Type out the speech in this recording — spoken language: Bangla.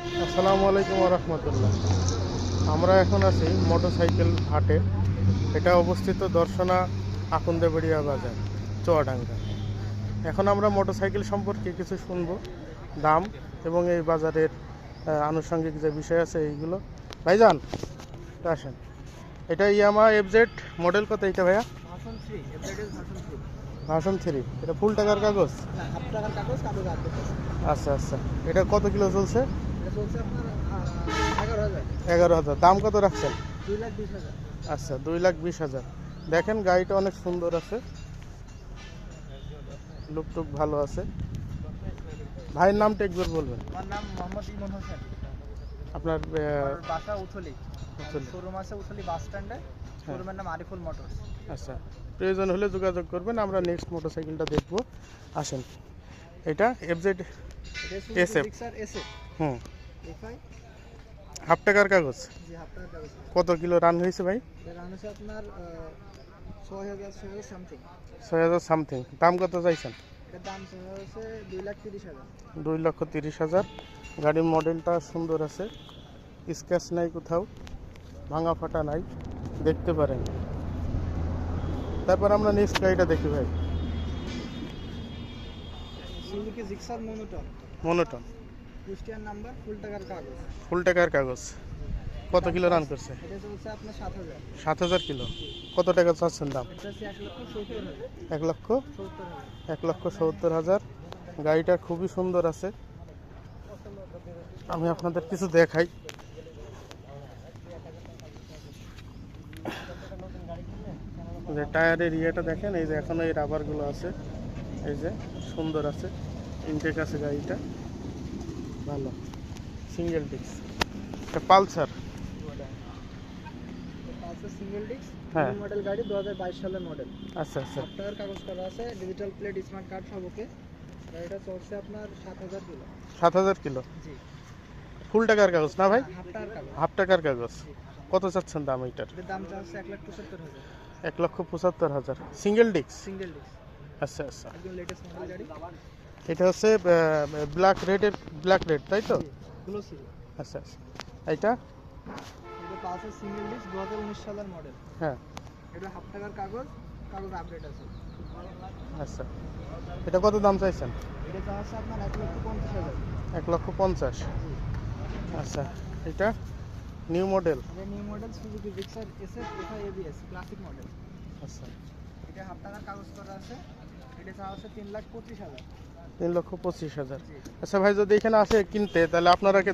আসসালামু আলাইকুম রহমতুল্লাহ। আমরা এখন আছি মোটরসাইকেল হাটে। এটা অবস্থিত দর্শনা আকন্দেবাড়িয়া বাজার, চুয়াডাঙ্গা। এখন আমরা মোটরসাইকেল সম্পর্কে কিছু শুনবো, দাম এবং এই বাজারের আনুষঙ্গিক যে বিষয় আছে এইগুলো। ভাইজান আসেন, এটা ইয়ামা এফজেড মডেল কত এটা ভাইয়া? Version 3, FZ version 3। ভার্সন 3, এটা ফুল টাকার কাগজ? না, হাফ টাকার কাগজ, কাগজ আপডেট আছে। আচ্ছা আচ্ছা, এটা কত কিলো চলছে? এটা চলছে আপনার 11,000। 11,000। দাম কত রাখছেন? 2,20,000। আচ্ছা, 2,20,000। দেখেন গাড়িটা অনেক সুন্দর আছে, লুকটুক ভালো আছে। ভাইয়ের নামটা একবার বলবেন। আমার নাম মোহাম্মদ ইমন হোসেন। আপনার আমার বাসা উথলি। উথলি। শোরুম আছে উথলি বাস স্ট্যান্ডে। শোরুমের নাম আরিফুল মোটরস। আচ্ছা, প্রয়োজন হলে যোগাযোগ করবেন। আমরা নেক্সট মোটরসাইকেলটা দেখবো। আসেন, এটা এফজেড SF। এসএফ। হুম, এফআই। হাফ টাকার কাগজ। জি, হাফ টাকার কাগজ। কত কিলো রান হয়েছে ভাই? এর রান হচ্ছে আপনার 6,000 সামথিং। 6,000 সামথিং। দাম কত চাইছেন? এর দাম হচ্ছে 2,30,000। 2,30,000। গাড়ির মডেলটা সুন্দর আছে, স্ক্র্যাচ নাই কোথাও, ভাঙা ফাটা নাই, দেখতে পারেন। তারপর আমরা নেক্সট গাড়িটা দেখি ভাই। Suzuki Gixxer monotone. মনোটন, ক্রিস্টিয়ান নাম্বার, ফুল টাকার কাগজ। ফুল টাকার কাগজ। কত কিলো রান করছে? এটা চলছে আপনার 7,000। 7,000 কিলো। কত টাকা চাচ্ছেন দাম? এটা হচ্ছে 1,70,000। 1,70,000। 70,000। 1,70,000। গাড়িটা খুবই সুন্দর আছে। আমি আপনাদের কিছু দেখাই। যে টায়ারের ইয়েটা দেখেন, এই যে এখনো এই রাবারগুলো আছে, এই যে সুন্দর আছে, ইনটেক আছে গাড়িটা ভালো, সিঙ্গেল ডিস্ক। এটা পালসার। পালসার সিঙ্গেল ডিস্ক, হ্যাঁ। নিউ মডেল গাড়ি, 2022 সালের মডেল। আচ্ছা আচ্ছা, হাফ টাকার কাগজ করা আছে, ডিজিটাল প্লেট, স্মার্ট কার্ড সব ওকে। গাড়িটা চলছে আপনার 7,000 কিলো। 7,000 কিলো। জি। ফুল টাকার কাগজ না ভাই? হাফ টাকার কাগজ। হাফ টাকার কাগজ। কত চাচ্ছেন দাম এইটার? এর দাম চাচ্ছে 1,75,000। 1,75,000। Single disc. সিঙ্গেল ডিস্ক, আচ্ছা আচ্ছা, একদম লেটেস্ট মডেল গাড়ি। এটা হচ্ছে ব্ল্যাক রেডের, ব্ল্যাক রেড তাই তো? গ্লোসি। আচ্ছা আচ্ছা, এইটা? এটা পালসার সিঙ্গেল ডিস্ক, 2019 সালের মডেল। হ্যাঁ। এটা হাফ টাকার কাগজ, কাগজ আপডেট আছে। আচ্ছা, এটা কত দাম চাইছেন? এটা চাচ্ছে আপনার 1,50,000। 1,50,000। আচ্ছা, এটা নিউ মডেল। এটা new model Suzuki Gixxer SF FI ABS classic model. আচ্ছা, এটা হাফ টাকার কাগজ করা আছে। এটা চাওয়া হচ্ছে 3,25,000। 3,25,000। জি। আচ্ছা ভাই, যদি এখানে আসে কিনতে, তাহলে আপনারা কি